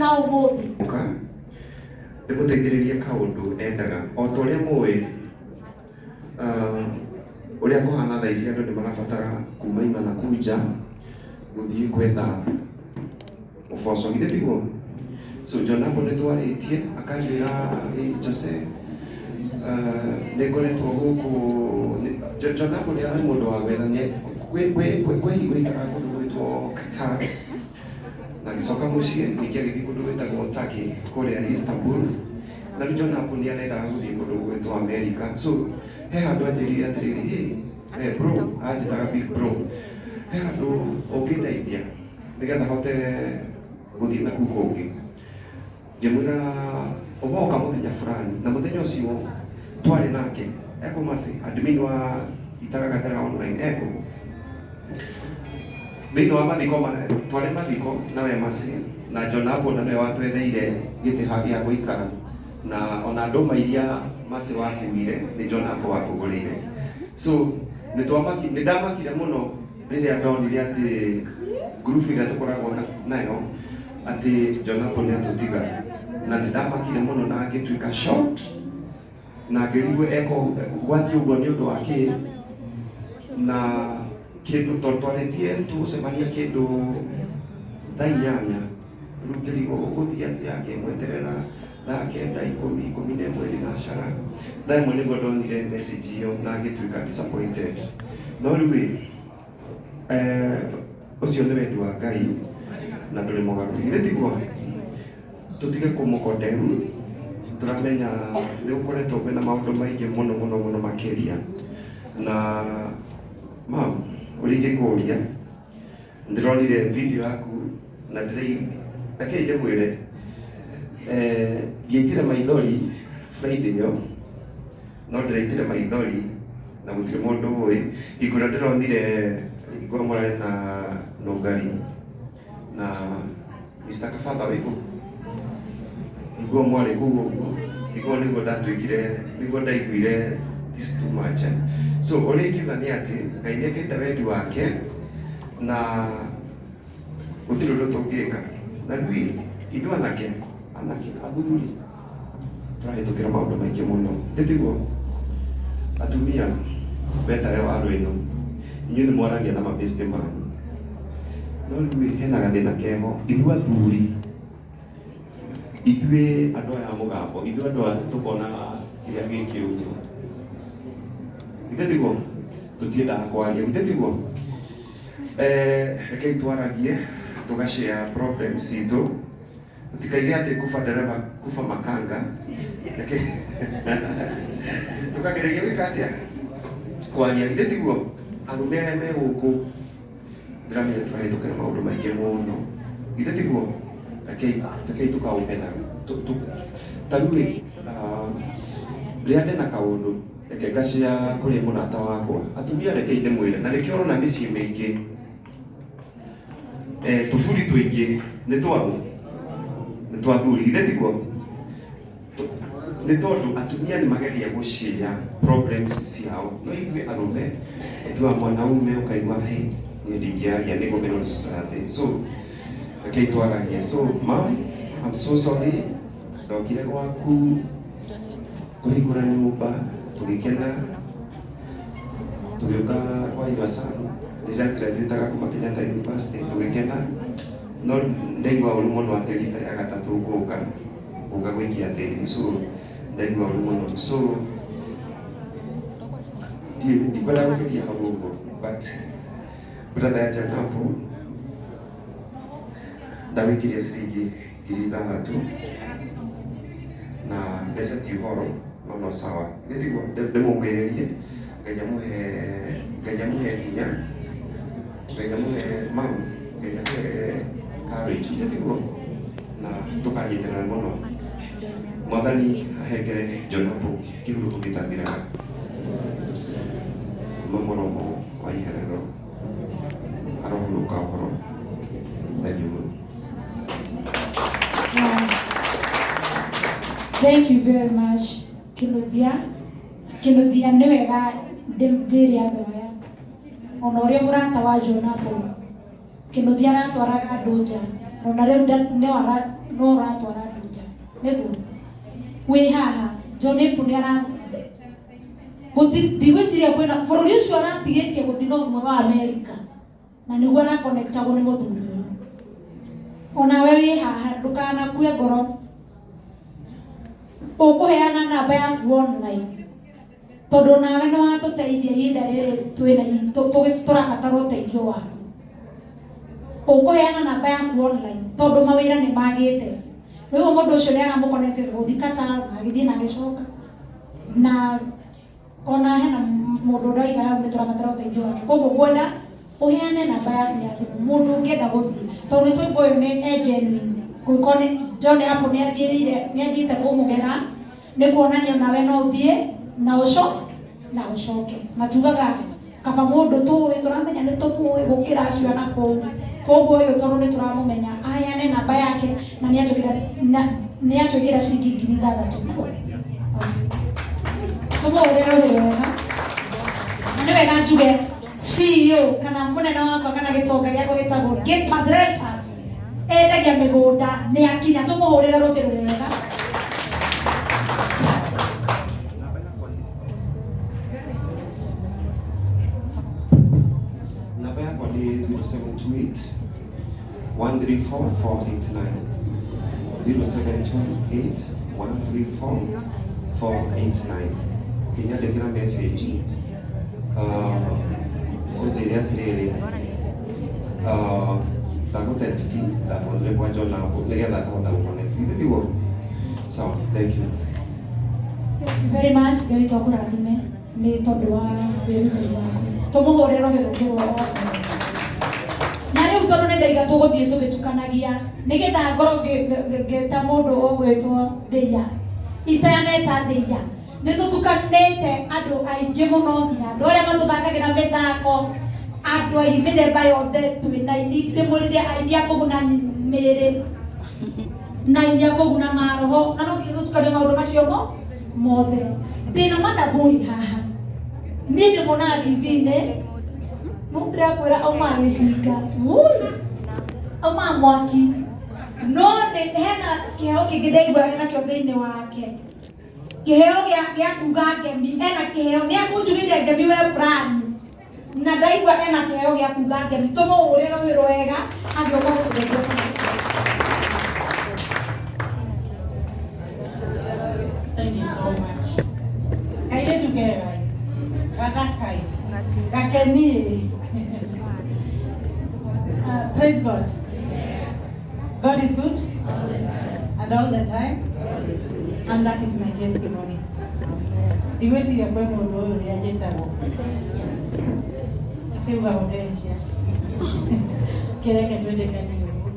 ona umuthi ndĩmũteithĩrĩrie kaũndũ endaga o ta ũrĩa mũĩ ũrĩa kũhana thaa ici andũ nĩ marabatara kuma ima na kuja gũthiĩ gwetha ũboco githĩ tiguo. So John Apple nĩ twarĩtie akanjĩra Jose nĩ ngoretwo gũkũ. John Apple nĩ arĩ mũndũ wa gwethania kwĩhingũikaga kũndũ gwĩtwo Qatar na gĩcoka mũciĩ ningĩ agĩthiĩ kũndũ gwĩtagwo Turkey kũrĩa Istanbul, na rĩu John Apple nĩ arendaga gũthiĩ kũndũ gwĩtwo America. So he handũ anjĩrire atĩrĩrĩ, hey bro, anjĩtaga big bro, he handũ ũngĩndeithia nĩgetha hote gũthiĩ na kũu kũngĩ. Ngĩmwĩra ũgoka mũthenya fulani, na mũthenya ũcio twarĩ nake Masi admin wa Itagatara online eko thĩinĩ wa mathiko twarĩ mathiko nawe Masi na John Apple na nĩwe watwetheire gĩtĩ gĩa gũikara, na ona ndũma iria Masi wakuire nĩ John Apple wakũgũrĩire. So nĩndamakire mũno rĩrĩa ndonire atĩ group ĩrĩa tũkoragwo nayo atĩ John Apple nĩ atũtiga, na nĩndamakire mũno na ngĩtuĩka short na ngĩrigwo eko gwathiĩ ũguo nĩ ũndũ wa kĩ, na kĩndũ twarĩtie tũgũcemania kĩndũ thaa 8 rĩu ngĩrigwo gũthiĩ atĩa, ngĩmweterera thaa 9, 10, 11 thinacara thaa 1 nĩguo ndonire message ĩyo na ngĩtuĩka disappointed. No rĩu ũcio nĩ wendi wa Ngai na ndũrĩ mũgarũ githĩ tiguo. Tũtige kũmũkondemu, tũramenya nĩ ũkoretwo kwĩna maũndũ maingĩ mũno makĩria, na mam ũrĩa ingĩkũria ndĩronire video yaku na reke ndĩmwĩre ngĩitire maithori Friday ĩyo, no ndĩraitire maithori na gũtirĩ mũndũ ũĩ. Igũra ndĩronire Ngwamũrare na Nũngari na Mr. Kabatha wĩkũ igua mwarĩ kũu ũguo, igua nĩguo ndaiguire this too much. So ũrĩa ingiuga nĩ atĩ Ngai nĩekĩte wendi wake na gũtirĩ ũndũ tũngĩka, na rĩu ithuĩ anake athuri tũrahĩtũkĩra maũndũ maingĩ mũno ndĩtiguo. Atumia betare wa rwĩno inyuĩ nĩ mwaragia na mabeste manyu, no rĩu hena gathĩna keho. Ithuĩ athuri, ithuĩ andũ aya mũgambo, ithuĩ andũ aya tũkona kĩrĩa gĩkĩ ũguo githĩ tiguo, tũtiendaga kwaria githĩ tiguo. Rekei twaragie tũgashare problems itũ, tũtikaige atĩ kufa makanga, reke tũkagereria gwĩka atĩa kwaria githĩ tiguo. Arũme arĩa me gũkũ ndĩramenya tũrahĩtũkĩra maũndũ maingĩ mũno githĩ tiguo. Rekei tũkaũmena ta rĩu rĩrĩa ndĩna kaũndũ reke ngacĩa kũrĩ mũrata wakwa. Atumia rekei ndĩmwĩre, na reke ũrona mĩciĩ mĩingĩ tũburi tũingĩ nĩ twathuri githĩ tiguo, nĩ tondũ atumia nĩ mageria gũcĩa problems ciao, no ithuĩ arũme tuwa mwanaume ũkaigua he niĩ ndingĩaria nĩ ngũmenwo nĩ society. So rekei twaragie. So mom, I'm so sorry ndokire gwaku kũhingũra nyũmba tũgĩkena tũgĩũka kwa Ivasan rĩrĩa graduataga kuma Kenyatta University tũgĩkena, no ndaigua ũru mũno atĩ rita rĩa gatatũ gũka gũikia tĩri. So ndaigua ũru mũno. So ndikwenda gũkĩria hau ũguo, but brother John Apple ndawĩkirie ciringi 6,000 na mbeca ti ũhoro no sawa gĩtiguo. Ndĩmũmĩrĩrie Ngai amũhe hinya, Ngai amũhe maru, Ngai amũhe courage gĩtiguo, na tũkanyitĩrĩra mũno. Mwathani ahengere John Apple kĩhurũko gĩtathiraga mũromo wa iherero arohurũka ũhoro. Thank you very much Kinuthia nĩ wega ndĩrĩ andũ aya ona ũrĩa mũrata wa John Apple Kinuthia aratwaraga andũ nja ona rĩu no ratwara nduja nĩguo wĩ haha John Paul ndigwĩciria kwĩna bũrũri ũcio aratigĩtie gũthiĩ na ũmwe wa Amerika na nĩguo arakonectagwo nĩ mũthuri ũyũ. Onawe wĩ haha ndũkanakue ngoro, ũkũheana namba yaku online tondũ nawe nĩ watũteithia ihinda rĩrĩ tũrabatara ũteithio waku. Ũkũheana namba yaku online tondũ mawĩra nĩ magĩte. Rĩu mũndũ ũcio nĩ aramũkonectĩte gũthiĩ Qatar na agĩthiĩ na agĩcoka, na ona hena mũndũ ũraiga hau nĩ tũrabatara ũteithio wake. Koguo ngwenda ũheane namba yaku ya thimũ mũndũ ũngĩenda gũthiĩ tondũ nĩ tũigua ũyũ nĩ genuine. Kũngĩkorwo nĩ John Paul nĩ athiĩte kũmũgera nĩ kuonania nawe no ũthiĩ na ũcoke. Na tugaga kaba mũndũ tũĩ tũramenya nĩ tũmũĩ gũkĩra acio na kũu. Koguo ũyũ tondũ nĩ tũramũmenya aheane namba yake na nĩ atwĩkĩra ciringi 6,000. Tũmũhũrĩre rũhĩ wega. Na nĩ wega njuge CEO kana mũnene wakwa kana gĩtonga gĩakwa gĩtagwo Gilbert Rentas endagia mĩgũnda nĩ akinya. Tũmũhũrĩre rũhĩ wega. Namba yakwa ni 0728 134 489 0728 134 489. Kinyandĩkĩra message ũnjĩre atĩrĩrĩ ndagũtext ndakwandĩre kwa John Paul nĩgetha akahota gũconnect. Githĩ tiguo? Sawa, thank you. Thank you very much. Ngai twakũrathime nĩ tondũ wa wĩrutĩri waku. Tũmũhũrĩre rũhĩ rũngĩ rwa na rĩu tondũ nĩ ndaiga tũgũthiĩ tũgĩtukanagia nĩgetha ngorwo ngĩta mũndũ ũgwĩtwo Ndĩia iteaneta Ndĩia. Nĩ tũtukanĩte andũ aingĩ mũno nginya andũ arĩa matũthakagĩra mĩthako, andũ aingĩ mĩthemba yothe twĩna ndĩmũrĩre aini a kũguna mĩĩrĩ na aini a kũguna maroho, na no nginya tũtukanie maũndũ macio mothe. Ndĩna mandabũri haha niĩ ndĩmuonaga TV-inĩ no ndĩrakwĩra auma gĩcinga auma mwaki no hena kĩheo kĩngĩ ndaiguaga nakĩo thĩinĩ wake, kĩheo gĩa kuga ngemi. Ena kĩheo nĩ akũnjugĩire ngemi we fulani na ndaigua ena kĩheo gĩa kuga ngemi. Tũmũhũrĩre rũhĩ rwega agĩũka gũtũteithia. Thank you so much. Kaire together. Gadakai. Gakeni. Praise God. God is good. And all the time. And that is my testimony. Ndiwĩciria kwĩ mũndũ ũyũ ũrĩa njĩtagwo ciuga Hortensia. Kĩreke twendekanie ũguo.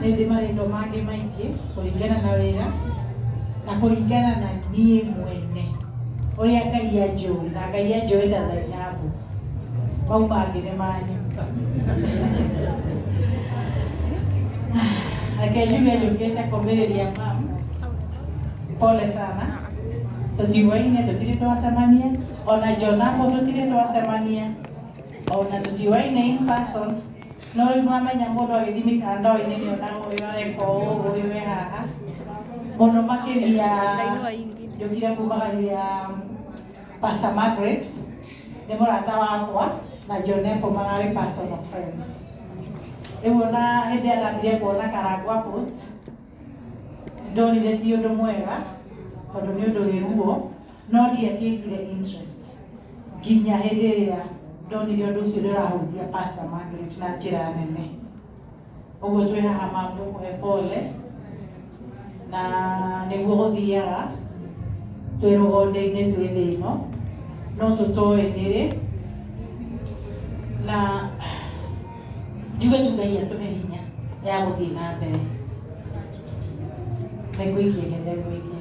Nĩ ndĩ marĩtwa mangĩ maingĩ kũringana na wĩra na kũringana na niĩ mwene ũrĩa Ngai anjũĩ na Ngai anjũĩ ta Zainabu. Mau mangĩ nĩ manyu. Akenjuge njũkĩte kũmĩrĩria mama. Pole sana. Tũtiũwaine tũtirĩ twacemania, ona John Paul tũtirĩ twacemania, ona tũtiũwaine in person. No rĩu mwamenya mũndũ agĩthiĩ mĩtandao-inĩ nĩonagwo ũyũ areka ũũ ũyũ wĩ haha. Mũno makĩria njũkire kumagaria Pastor Margaret nĩ mũrata wakwa na John Paul mararĩ personal friends. Rĩu ona hĩndĩ arambire kuona Karangwa post ndonire ti ũndũ mwega tondũ nĩ ũndũ wĩ ruo, no ndiakĩkire interest nginya hĩndĩ ĩrĩa ndonire ũndũ ũcio ndĩrahutia Pastor Margaret na njĩra nene. Ũguo twĩ haha mamũhe pole na nĩguo gũthiaga twĩ rũgonde-inĩ twĩ thĩ ĩno no tũtoĩ nĩrĩ na njuge tu Ngai atũhe hinya ya gũthiĩ na mbere. Nĩngũikia kĩrĩa ngũikia.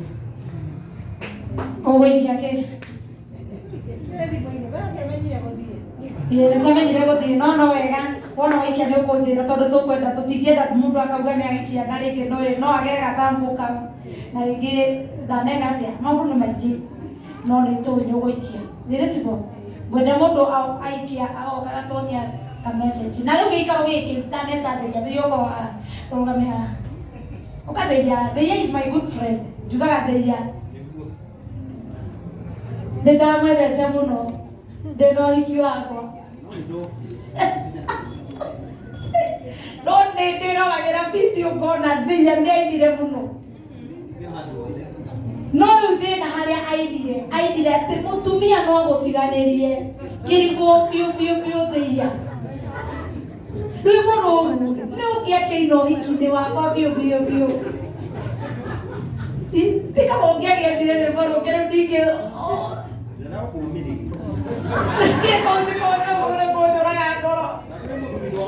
Ũgũikia kĩ? Nĩciamenyire gũthiĩ no wega wona waikia nĩ ũkũnjĩra tondũ tũkwenda tũtingĩenda mũndũ akauga nĩ agĩkia na rĩngĩ no agere gasambu kau na rĩngĩ ndaneka atĩa. Maũndũ nĩ maingĩ no nĩ tũĩ nĩ ũgũikia. Thĩrĩ tiguo ngwenda mũndũ aikia agoka gatonya ka message na riu gikaro giki internet atheria thiyoko wa rugamia ukatheria Theia is my good friend njugaga Theia ndamwendete muno ndina uhiki wakwa no ndiroragĩra video ngona Theia nĩainire mũno no rĩu thĩna harĩa ainire atĩ mũtumia no gũtiganĩrie kĩrigwo biũ Theia rwĩmbo rũrũ nĩ ũngĩakĩina ũhiki-inĩ wakwa biũ tika ũngĩagethire rwĩmbo rũngĩ rĩu ndingĩ kũnjũraga ngoro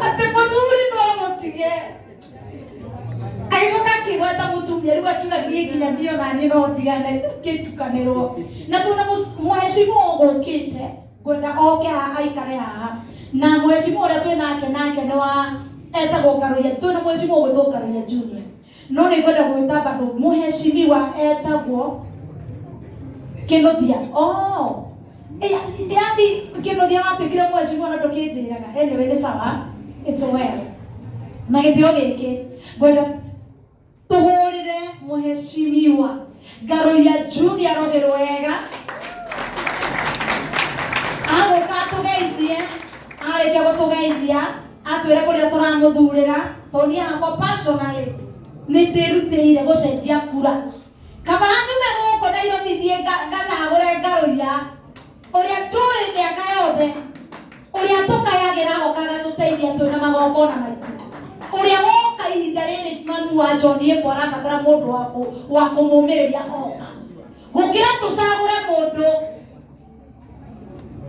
atĩ mũthuri no mũtige aigũka kĩgweta mũtumia rĩu akiuga niĩ nginya niĩ ona niĩ no ndigane kĩtukanĩrwo na tuona mũhecimu gũkĩte ngwenda oke aikare haha na mũhecimu ũrĩa twĩ nake nĩ wa etagwo Ngaruiya twĩna mũhecimu ũgwĩtwo Ngaruiya Junior no nĩ ngwenda gwĩta bado mũhecimiwa etagwo Kĩnuthia yani Kĩnuthia watuĩkire mũhecimiwa na ndũkĩnjĩraga anyway nĩ sawa it's well na gĩtĩo gĩkĩ ngwenda tuhũrĩre mũhecimiwa Ngaruiya Junior rohero wega agũka tũgeithie arĩkia gũtũgeithia atwĩre kũrĩa tũramũthurĩra tondũ hakwa personally nĩ ndĩrutĩire gũcenjia kura kaba nyume gũkũ Nairobi thiĩ ngacagũre Ngaruiya ũrĩa ndũĩ mĩaka yothe ũrĩa tũkayagĩra gokaga tũteithia twĩna magongona maitũ ũrĩa woka ihinda rĩrĩ manu wa John Yeko arabatara mũndũ wa kũmũmĩrĩria oka gũkĩra tũcagũre mũndũ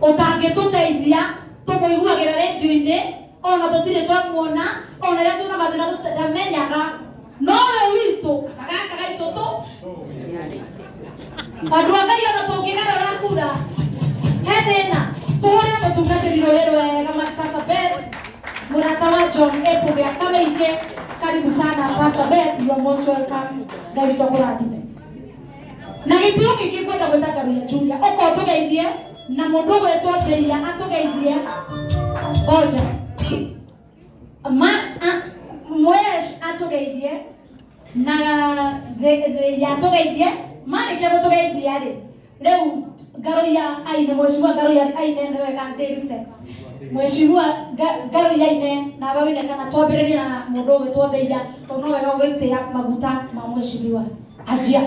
ũtangĩtũteithia tũmũiguagĩra redio-inĩ ona tũtirĩ twamuona ona rĩrĩa twĩna mathĩna tũtamenyaga no ũyũ witũ gaka gaitũ andũ a Ngai ona tũngĩgarũra kura he thĩna tũhũrĩre mũtungatĩri rũĩ rwega Pastor Beth mũrata wa John Epo mĩaka mĩingĩ karibu sana Pastor Beth you are most welcome Ngai witũ akũrathime na gĩtĩo gĩkĩ ngwenda gwĩta Ngaruiya Junior ũko tũgeithie na mũndũ ũgwĩtwo Theia atũgeithie oja mwesh atũgeithie na Theia atũgeithie marĩkia gũtũgeithia rĩ rĩu Ngaruiya aine mweciwa Ngaruiya aine nĩ wega ndĩrute mweciwa Ngaruiya aine na wawine kana twambĩrĩrie na mũndũ ũgwĩtwo Theia tondũ no wega ũgĩtĩa maguta ma mweciwa ajia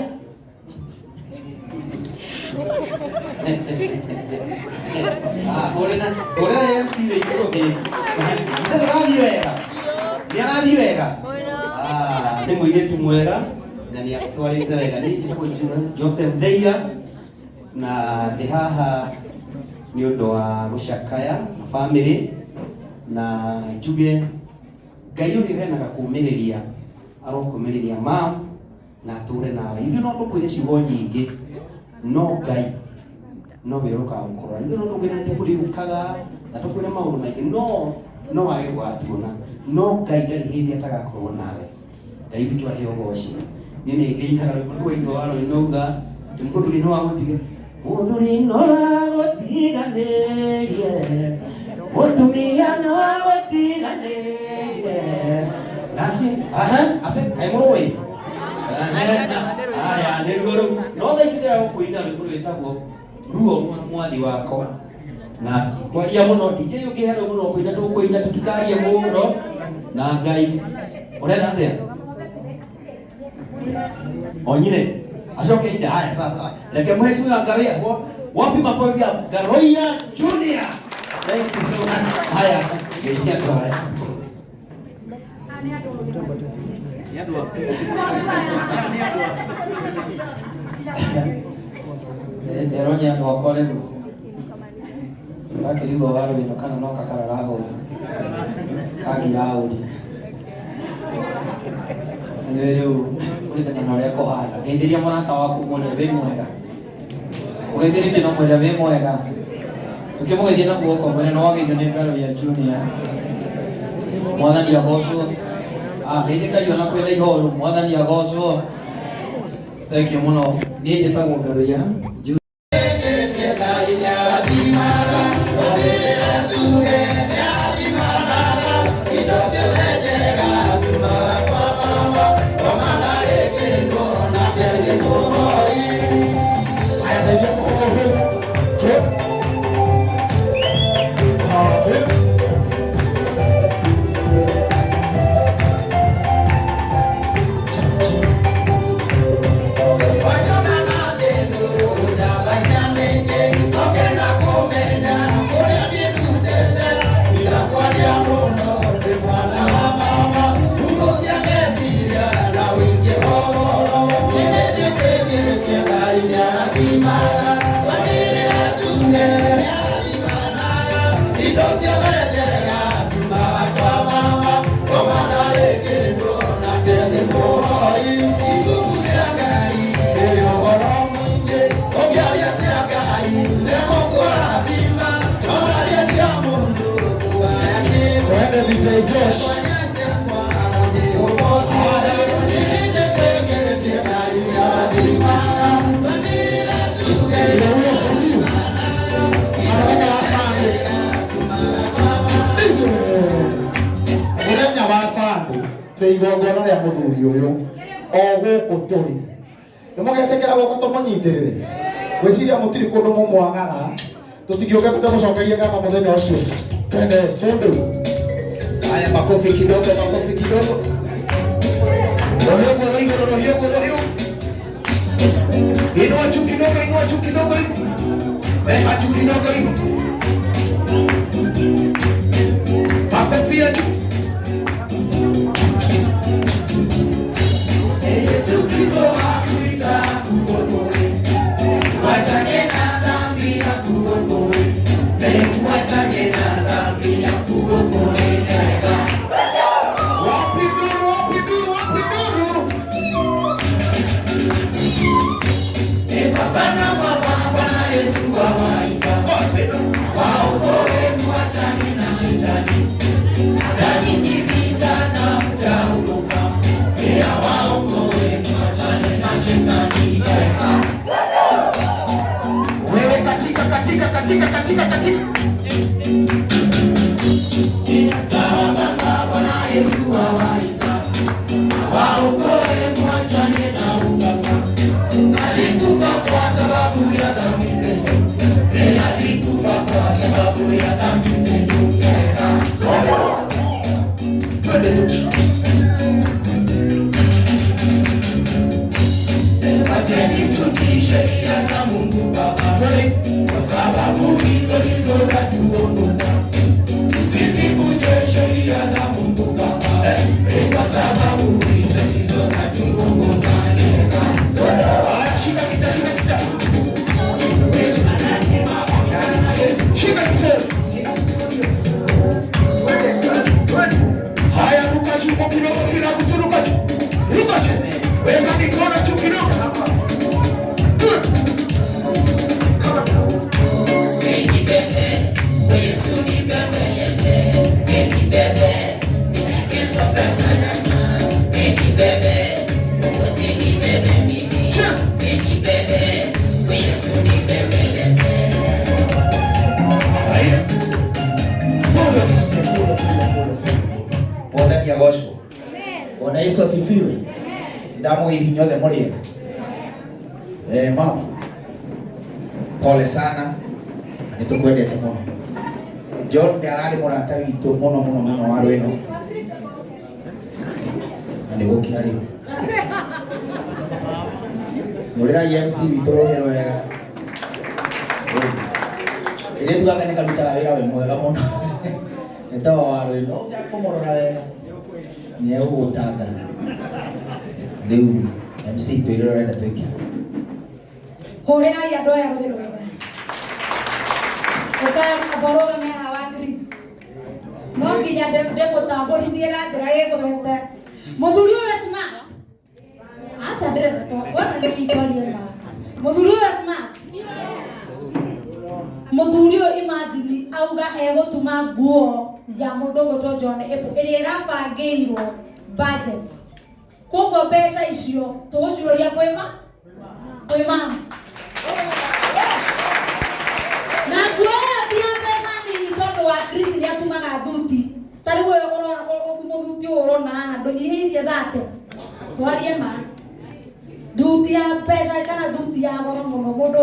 Ora MC wĩkĩrwo gĩ nĩarathiĩ wega nĩ mũirĩtu mwega na nĩ atwarĩte wega nĩ njĩtagwo Joseph Theia na ndĩ haha nĩ ũndũ wa gũcakaya na bamĩrĩ na njuge Ngai ũrĩa heanaga kũũmĩrĩria arokũũmĩrĩria mam na atũre nawe ithuĩ no tũkwĩre ciugo nyingĩ no Ngai no we ũrokaga gũkorwo ithuĩ no tũkwĩre nĩ tũkũrirũkaga na tũkwĩre maũndũ maingĩ no wage gwatuona no Ngai ndarĩ hĩndĩ atagakorwo nawe Ngai witũ arĩ ũgoci niĩ nĩ ngĩinaga rwĩmbo wa rũĩ nauga atĩ mũthuri no agũtige mũthuri no agũtiganĩrie mũtumia no agũtiganĩrie naci atĩ kaĩ mũrũĩ aya nĩ ruo rũu no thaa ici ndĩragũkũina rwĩmbo rwĩtagwo ruo mwathi wakwa na kwaria mũno DJ ũngĩherwo mũno kũina tũkũina tũtikarie mũno na Ngai ũrenda atĩa onyine acoke inde haya sasa reke mheshimiwa Ngaruiya wapi makofi ya Ngaruiya Junior thank you so much haya ngeithia tu haya nderonya andũ akwa rĩu gakĩrigwo warũ ĩno kana no kakararahũra kangiraũri nĩ rĩu kũringana na ũrĩa kũhana geithĩria mũrata waku mũrĩa wĩ mwega ũgeithĩrĩtie na mwĩra wĩ mwega ũkĩmũgeithia na guoko mwĩra no wageithio nĩ Ngaruiya Junior mwathani agocwo geithĩkagia ona kwĩna ihoru mwathani agocwo thank you mũno niĩ njĩtagwo Ngaruiya Junior Ngai nĩarathima igongona ria muthuri uyu o guku turi nimugetekera guka tumunyitirire gwiciria mutiri kundu mumwagaga tutingiuka tukamucokeria ngatho muthenya ucio twende sundu. Haya, makofi kidogo, makofi kidogo. Rohyo. Inua juu kidogo hivi. Weka juu kidogo hivi. Makofi ya juu. Yesu Kristo akuita kuokoe. Wachane na dhambi ya kuokoe. Wachane na dhambi ya kuokoe. Wapi duru. Baba na Bwana Yesu awaita. Waokoe, wachane na shetani. Ndani ni vita na mtaondoka. Waokoe, wachane na shetani. Wewe katika. Baba Bwana Yesu awaita. Waokoe, wachane na uganga. Alikufa kwa sababu ya dhambi zetu. Alikufa kwa sababu ya dhambi zetu. Wacheni tutii sheria za Mungu Baba, kwa sababu hizo ndizo zatuongoza. Tusizivunje sheria za Mungu Baba, kwa sababu hizo ndizo zatuongoza. Shika kita. Haya, ruka juu kwa kidogo, kila mtu ruka juu. Ruka juu. Weka mikono juu kidogo. Baby bebe, Yesu ni bebe yese. Baby bebe, nifike kwa pesa nyama. Baby bebe, Mwokozi ni bebe mimi. Baby bebe, Yesu ni bebe yese. Haya. Bwana ni agosho. Bwana Yesu asifiwe. Ndamu hivi nyote muriega. Mama. Pole sana. Nitukwendete muno. John ndi arari murata witu muno waru ino. Ndi gukira riu. Murira MC witu rohero wega. Ire tugaga ni karuta wira we mwega muno. Netawa waru ino nja kumurora wega. Ni egutanga. Riu MC twirorenda twiki. Hurirai andu aya ruhiro wega. Ukaboroga me hawa Chris. No nginya ndegutambũrithie na njĩra ĩgũrĩte. Mũthuri ũyũ smart. Aca ndĩrenda twona nĩ itwarie na. Mũthuri ũyũ smart. Mũthuri ũyũ imagine auga egũtuma nguo ya mũndũ gũtwo John Apple ĩrĩa ĩrabangĩirwo budget. Koguo mbeca icio tũgũciũria kwĩ mama. Na nguo ĩyo ti ya mbeca nini tondũ wa Chris nĩ atumaga thuti. Tarĩu mũthuti ũyũ ũrona ndũnyihĩirie 30. Twarie ma. Thuti ya mbeca kana thuti ya goro mũno mũndũ.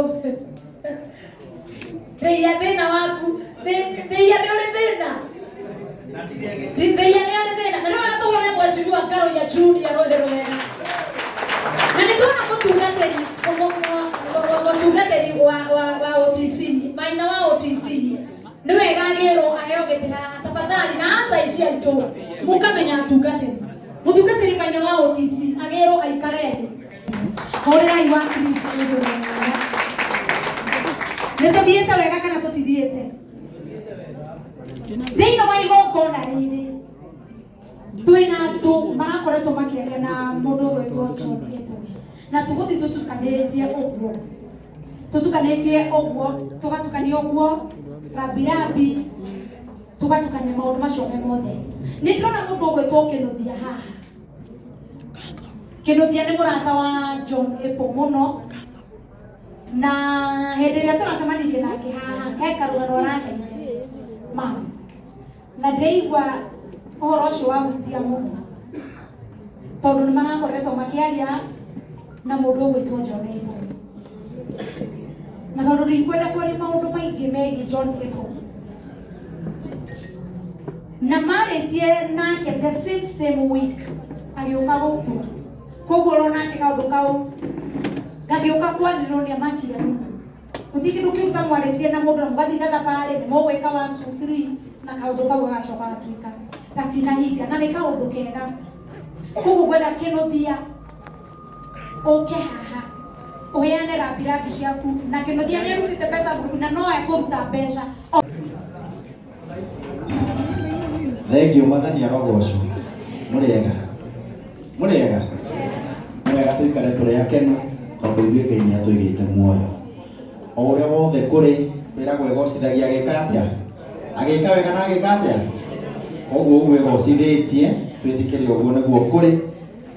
Theia thĩna waku. Theia nĩ ũrĩ thĩna. Theia nĩ ũrĩ thĩna. Na rĩu tũhũre mweciria Ngaro ya Junior rũhĩ rwega. Na nĩ ndona mũtungatĩri wa OTC, Maina wa OTC. Nĩ wega agĩrwo aheo gĩtĩ haha tafadhali na aca ici aitũ mũkamenya atungatĩri. Mũtungatĩri Maina wa OTC agĩrwo aikare thĩ. Hũrĩrai wa Chris rũhĩ rwega. Nĩ tũthiĩte wega kana tũtithiĩte? Thĩinĩ wa igongona rĩrĩ twĩna andũ marakoretwo makĩaria na mũndũ ũgwĩtwo John Apple. na tuguthi tutukanĩtie ũguo tũgatukania ũguo rambirambi tugatukania maũndũ macio mothe. Nĩ ndĩrona mũndũ ũgwĩtwo Kĩnũthia haha. Kĩnũthia nĩ mũrata wa John Epo mũno, na hĩndĩ ĩrĩa tũracemanirie nake haha he karũgano araheire mama, na ndĩraigua ũhoro ũcio wa gũtia mũno tondũ nĩ marakoretwo makĩaria na mũndũ ũgwĩtwo John Epo, na tondũ ndikwenda kwaria maũndũ maingĩ megiĩ John Epo, na marĩtie nake the same week agĩũka gũkua. Koguo nake kaũndũ kau gagĩũka kwanĩrĩrwo nĩ amakire mũno. Gũtirĩ kĩndũ kĩruta mwarĩtie na mũndũ na mũgathiĩ na thabarĩ nĩ mũgwĩka 1 2 3 na kaũndũ kau gagacoka gatuĩka gatinahinga, na nĩ kaũndũ kega. Koguo ngwenda Kĩnũthia ũke haha ũheane rambirambi ciaku, na Kĩnũthia nĩ arutĩte mbeca group na no ekũruta mbeca. Thengiũ Mwathani arogocwo. Mũrĩega mwega, tũikare tũrĩ akenu tondũ ithuĩ Ngai nĩ atũigĩte muoyo. O ũrĩa wothe kũrĩ wĩragwo egocithagia agĩka wega na agĩka atĩa. Koguo ũguo egocithĩtie twĩtĩkĩre ũguo nĩguo kũrĩ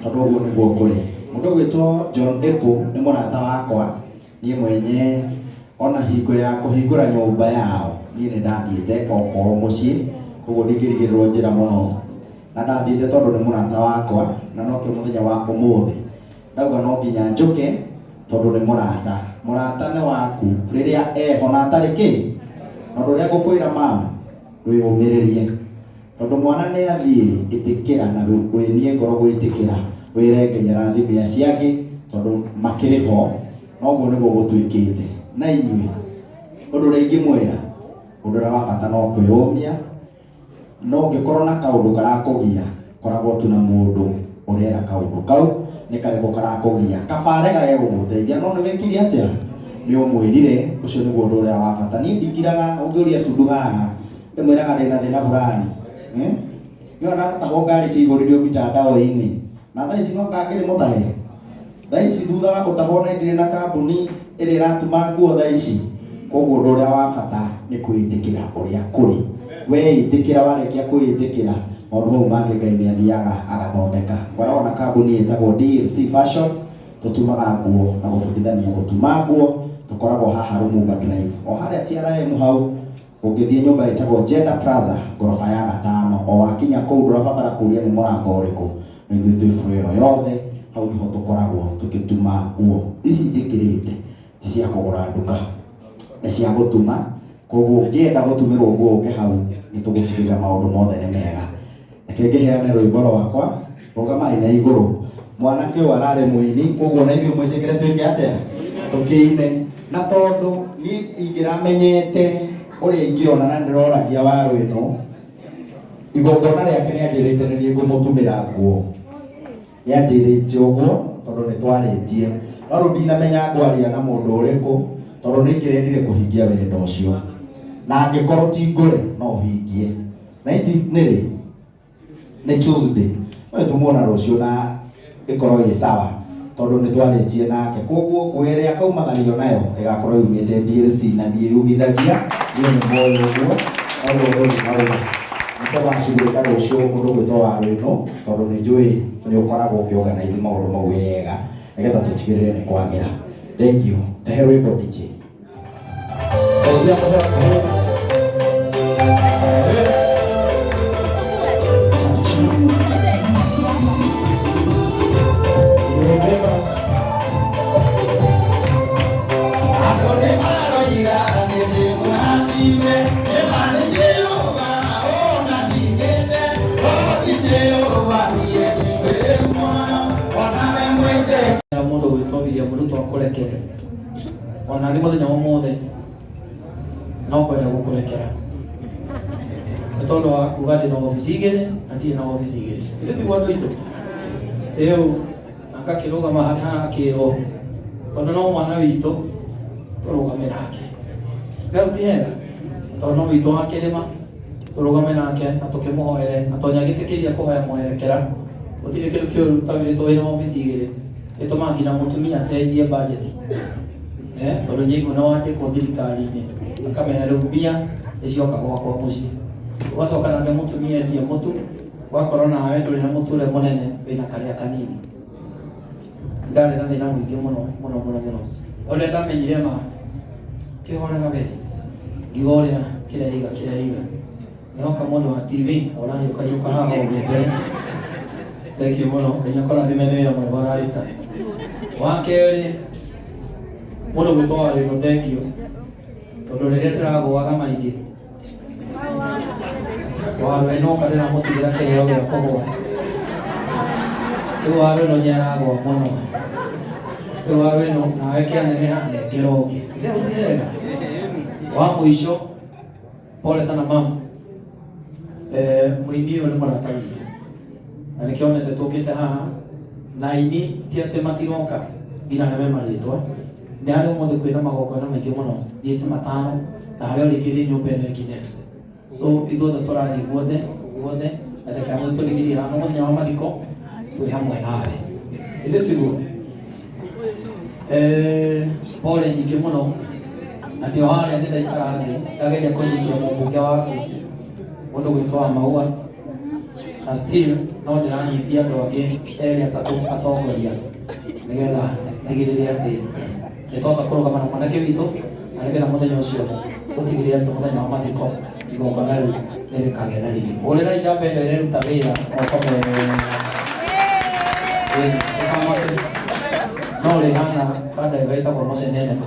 tondũ ũguo nĩguo kũrĩ. Mũndũ ũgwĩtwo John Epo nĩ mũrata wakwa, niĩ mwenye ona hingo ya kũhingũra nyũmba yao niĩ nĩ ndathiĩte kwao mũciĩ, koguo ndingĩrigĩrĩrwo njĩra mũno, na ndathiĩte tondũ nĩ mũrata wakwa, na nokĩo mũthenya wa ũmũthĩ ndauga no nginya njũke tondũ nĩ mũrata nĩ waku rĩrĩa eho na atarĩ kĩ. Na ũndũ ũrĩa ngũkwĩra mama, wĩyũmĩrĩrie tondũ mwana nĩ athiĩ ĩtĩkĩra na wĩnie ngoro gwĩtĩkĩra wĩre Ngai arathimia ciangĩ tondũ makĩrĩ ho, noguo nĩguo gũtuĩkĩte. Na inyuĩ ũndũ ũrĩa ingĩmwĩra, ũndũ ũrĩa wa bata no kwĩyũmia, no ngĩkorwo na kaũndũ karakũgia koragwo tu na mũndũ ũrera kaũndũ kau nĩ karĩkũ karakũgia, kabare gagegũgũteithia, no nĩ wĩkire atĩa, nĩ ũmwĩrire. Ũcio nĩguo ũndũ ũrĩa wa bata. Niĩ ndingiraga ũngĩũria Cundu haha ndĩmwĩraga ndĩna thĩna fulani, nĩo ndatahwo ngari cigũrĩrio mitandao-inĩ, na thaa ici no ngangĩrĩ mũtahe. Thaa ici thutha wa gũtahwo na ndirĩ na kambuni ĩrĩa ĩratuma nguo thaa ici. Koguo ũndũ ũrĩa wa bata nĩ kwĩtĩkĩra ũrĩa kũrĩ. We ĩtĩkĩra, warĩkia kwĩtĩkĩra maũndũ mau mangĩ Ngai nĩ athiaga agathondeka. Ngoragwo na kambuni ĩtagwo DLC Fashion, tũtumaga nguo na gũbundithania gũtuma nguo. Tũkoragwo haha Lumumba Drive, o harĩa TRM hau. Ũngĩthiĩ nyũmba ĩtagwo Jeddah Plaza ngoroba ya 5, o wakinya kũu ndũrabatara kũria nĩ mũrango ũrĩkũ, nĩ ithuĩ twĩ bũrũri ĩyo yothe. Hau nĩho tũkoragwo tũgĩtuma nguo ici njĩkĩrĩte, ti cia kũgũra nduka, nĩ cia gũtuma. Koguo ũngĩenda gũtumĩrwo nguo ũke hau, nĩ tũgũtigĩrĩra maũndũ mothe nĩ mega. Reke ngĩheane rwĩmbo rwakwa, rũgamai na igũrũ. Mwanake ũyũ ararĩ mũini, koguo na ithuĩ mwĩtĩkĩre twĩke atĩa, tũkĩine. Na tondũ niĩ ingĩramenyete ũrĩa ingĩona na ndĩroragia Waru ĩno, igongona rĩake nĩ anjĩrĩte nĩ niĩ ngũmũtumĩra nguo. Nĩ anjĩrĩte ũguo tondũ nĩ twarĩtie, no rĩu ndinamenya ngwaria na mũndũ ũrĩkũ tondũ nĩ ingĩrendire kũhingia wendo ũcio, na angĩkorwo ti ngũre no hingie. Na nĩ Tuesday, no tumuona rũciũ na ĩkorwo ĩ sawa tondũ nĩ twarĩtie nake. Koguo ngwĩre akaumagario nayo ĩgakorwo yumĩte DLC na ndiĩyugithagia, niĩ nĩ moyo ũguo ũguo nĩ kauga. Nĩtũgacugurĩka rũciũ mũndũ ũgwĩtwo Waru ĩno tondũ nĩ njũĩ nĩ ũkoragwo ũkĩorganize maũndũ mau wega nĩgetha tũtigĩrĩre nĩ kwagĩra. Thank you. Tehe rwĩmbo DJ. Mũndũ gwĩtwagĩria mũndũ twakũrekera ona nĩ mũthenya wothe no kwenda gũkũrekera nĩ tondũ wa kuga ndĩ na obici igĩrĩ na ndirĩ na obici igĩrĩ. Ithuĩ tiguo andũ aitũ rĩu akakĩrũgama harĩa harakĩrwo tondũ no mwana witũ tũrũgame nake. Rĩu ti hega tondũ no witũ wa kĩrĩma tũrũgame nake na tũkĩmũhoere na tonyagĩtĩkĩria kũhoya mwerekera. Gũtirĩ kĩndũ kĩũru ta wĩrĩtwo wĩna obici igĩrĩ itũmaga nginya mũtumia acenjie budget tondũ nyĩngũ no wandĩkwo thirikari-inĩ akamenya rĩu mbia icioka gwakwa mũciĩ, ũgacoka nake mũtumia endie mũtu, ũgakorwo nawe ndũrĩ na mũtu ũrĩa mũnene wĩna karĩa kanini. Ndarĩ na thĩna mũingĩ mũno mũno mũno mũno, ũrĩa ndamenyire ma kĩhoraga we ngiuga ũrĩa kĩreiga nĩoka mũndũ wa TV ũragĩũka haha ũguo mbere. Thengiũ mũno, Ngai akũrathime nĩ wĩra mwega ũraruta. Wa kerĩ, mũndũ gwĩtwo Warũinũ thengiũ, tondũ rĩrĩa ndĩragũaga maingĩ Warũinũ oka ndĩramũtigĩra kĩheo gĩa kũgũa. Rĩu Warũinũ nĩaragũa mũno, rĩu Warũinũ nawe kĩaneneha nengera ũngĩ rĩu ũtiega. Wa mũico, pole sana mama, mũini ũyũ nĩ mũrata witũ na nĩkĩonete tũkĩte haha na aini ti atĩ matigoka nginya nĩme marĩtwa. Nĩ harĩ ũmũthĩ kwĩna magongona maingĩ mũno thiĩte matano na harĩa ũrĩkĩrie nyũmba ĩno ĩngĩ next. So ithuothe tũrathiĩ guothe na ndeka ĩmwe tũrĩgĩrie haha mũthenya wa mathiko twĩ hamwe nawe. Ithĩ tiguo? Pole nyingĩ mũno, na ndio harĩa nĩ ndaikara thĩ ndageria kũnyitia mũmbunge waku mũndũ gwĩtwo Maua, na still no ndĩranyithia andũ angĩ erĩ atatũ atongoria nĩgetha ndigĩrĩre atĩ nĩtwahota kũrũgama na mwanake witũ na nĩgetha mũthenya ũcio tũtigĩrĩre atĩ mũthenya wa mathiko igongona rĩu nĩrĩkagĩa na riri. Ũrĩrai njamba ĩno ĩreruta wĩra moko merĩ no rĩhana kanda ĩyo ĩtagwo mũceneneko.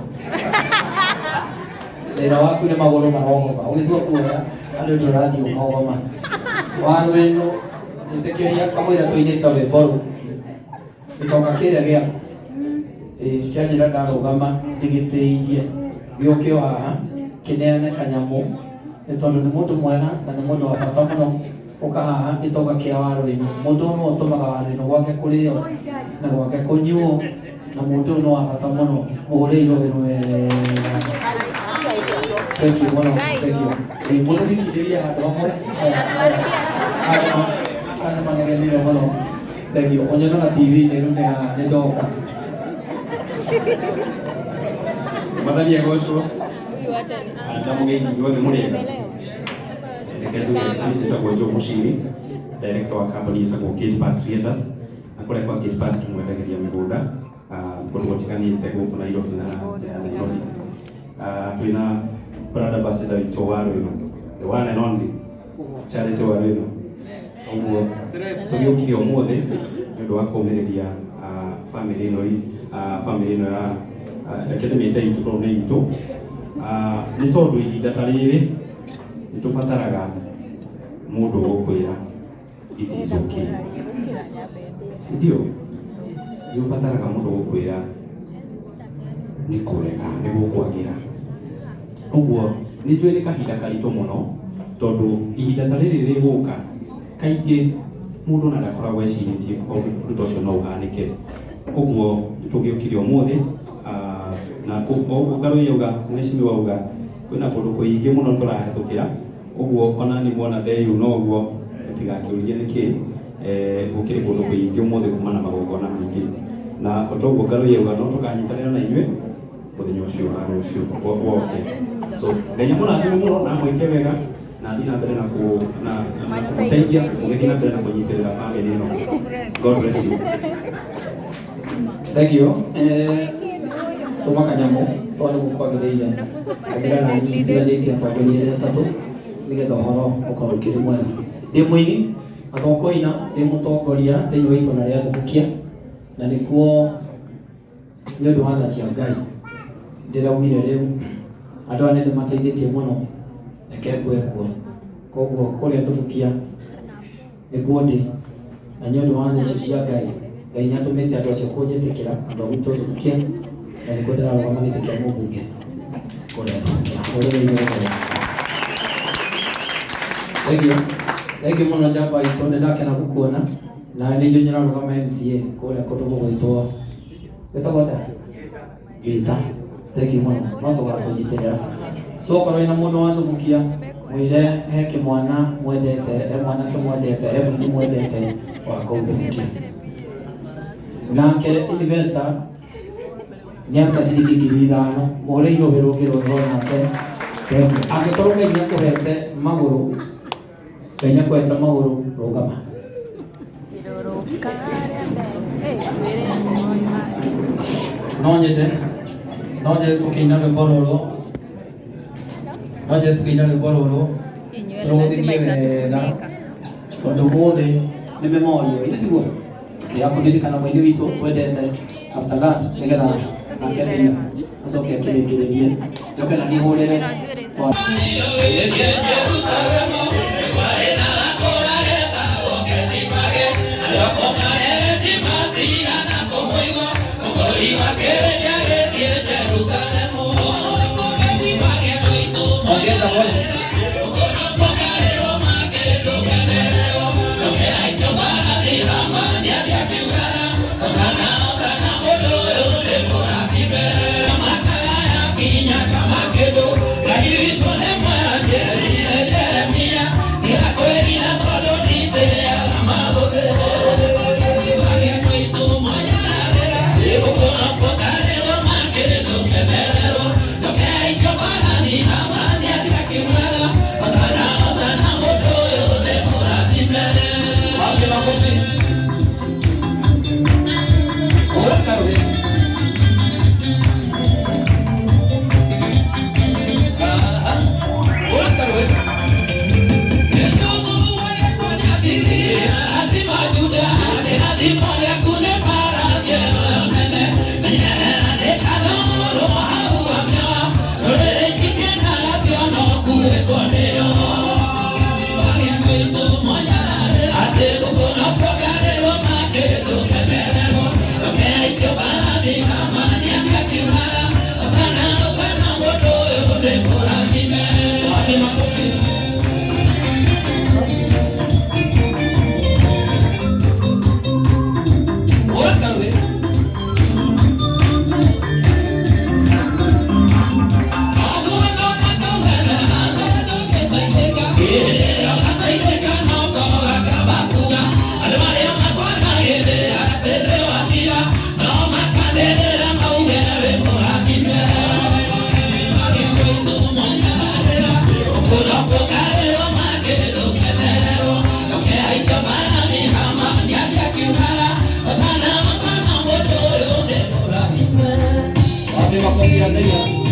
Thĩna waku nĩ magũrũ marogoma, ũgĩtua kuoya andũ ũndũ ũrathiĩ ũkogoma. Warũinũ njĩtĩkĩria kamũira tũinĩte rwĩmbo rũu gĩtonga kĩrĩa gĩaku kĩanjĩra ndarũgama ndĩgĩtĩirie gĩũke o haha kĩneane kanyamũ nĩ tondũ nĩ mũndũ mwega na nĩ mũndũ wa bata mũno. Ũka haha gĩtonga kĩa Warũinũ, mũndũ ũmwe ũtũmaga Warũinũ gwake kũrĩo na gwake kũnyuo, na mũndũ ũyũ nĩ wa bata mũno. Mũhũre irũhĩ wega. Thank you mũno, thank you. Mũthikithĩria handũ hamwe ana manegenire mũno. Thank you. Onyonaga TV-inĩ rĩu nĩ ndoka. Mathani agocwo na mũgeithio wothe mũrĩega. Reke njĩtagwo Joe Mũcini, director wa company ĩtagwo Gate Park Creators, na kũrĩa kwa Gate Park tũmwendagĩria mĩgũnda kũndũ gũtiganĩte gũkũ Nairobi na nja ya Nairobi. Twĩna brand ambassador witũ Warũinũ, the one and only Charity Warũinũ. Ũguo tũgĩũkire ũmũthĩ nĩ ũndũ wa kũũmĩrĩria family ĩno ya academy itũ tondũ nĩ itũ. Nĩ tondũ ihinda ta rĩrĩ nĩ tũbataraga mũndũ gũkwĩra it is okay, si ndio? Nĩ ũbataraga mũndũ gũkwĩra nĩ kwega, nĩ gũkwagĩra. Ũguo nĩ twĩ nĩ kahinda karitũ mũno tondũ ihinda ta rĩrĩ rĩgũka kaingĩ mũndũ na ndakoragwo ecirĩtie ũndũ ta ũcio no ũhanĩke. Ũguo tũgĩũkire ũmũthĩ na ũguo Ngarũ yauga, mheshimiwa auga kwĩna kũndũ kũingĩ mũno tũrahetũkĩra. Ũguo ona nĩ mwana ndeyuna ũguo mũtigakĩũrie nĩkĩ gũkĩrĩ kũndũ kũingĩ ũmũthĩ kuma na magongona maingĩ, na ũguo Ngarũ yauga no tũkanyitanĩra na inyuĩ mũthenya ũcio wa rũciũ woke. So Ngai amũrathime mũno na mwĩke wega na thiĩ na mbere na kũmũteithia mũgĩthiĩ na mbere na kũnyitĩrĩra family ĩno. God bless you. Thank you. Tuma kanyamũ tondũ gũkwagĩrĩire kamĩra na nĩithianĩtie atongoria erĩ atatũ nĩgetha ũhoro ũkorwo ũkĩrĩ mwega. Ndĩ mũini na to kũina, ndĩ mũtongoria thĩinĩ wa itũũra rĩa Thubukia, na nĩkuo nĩ ũndũ wa tha cia Ngai ndĩraumire rĩu. Andũ aya nĩndĩmateithĩtie mũno, reke ngwe kuo. Koguo kũrĩa Thubukia nĩkuo ndĩ, na nĩ ũndũ wa tha icio cia Ngai, Ngai nĩatũmĩte andũ acio kũnjĩtĩkĩra andũ a gwitũ Thubukia, na nĩkuo ndĩrarũgama gĩtĩ kĩa mũmbunge kũrĩa Thubukia. Thank you mũno njamba itũ, nĩndakena gũkuona na nĩ inyuĩ nyararũgama MCA kũrĩa kũndũ gũgwĩtwo gwĩtagwo atĩa? Gĩta. Thank you mũno, no tũgakũnyitĩrĩra. So korwo wĩna mũndũ wa Thubukia mwĩre he kĩmwana mwendete, he mwanake mwendete, he mũini mwendete wa kũu Thubukia. nake investor nĩaruta ciringi 5,000 mũhũre irohero kĩrohero nake angĩkorwo Ngai nĩakũhete magũrũ Ngai nĩakũhete magũrũ rũgama no nyende tũkĩina rwĩmbo rũrũ tũrũgũthirie wega tondũ mũthĩ nĩ memoria itiguo ya kũririkana mwaini witũ twendete after lunch nĩgetha nake Ndeia acoke akĩrĩkĩrĩrie njoke na niĩ hũrĩre Terima kasih.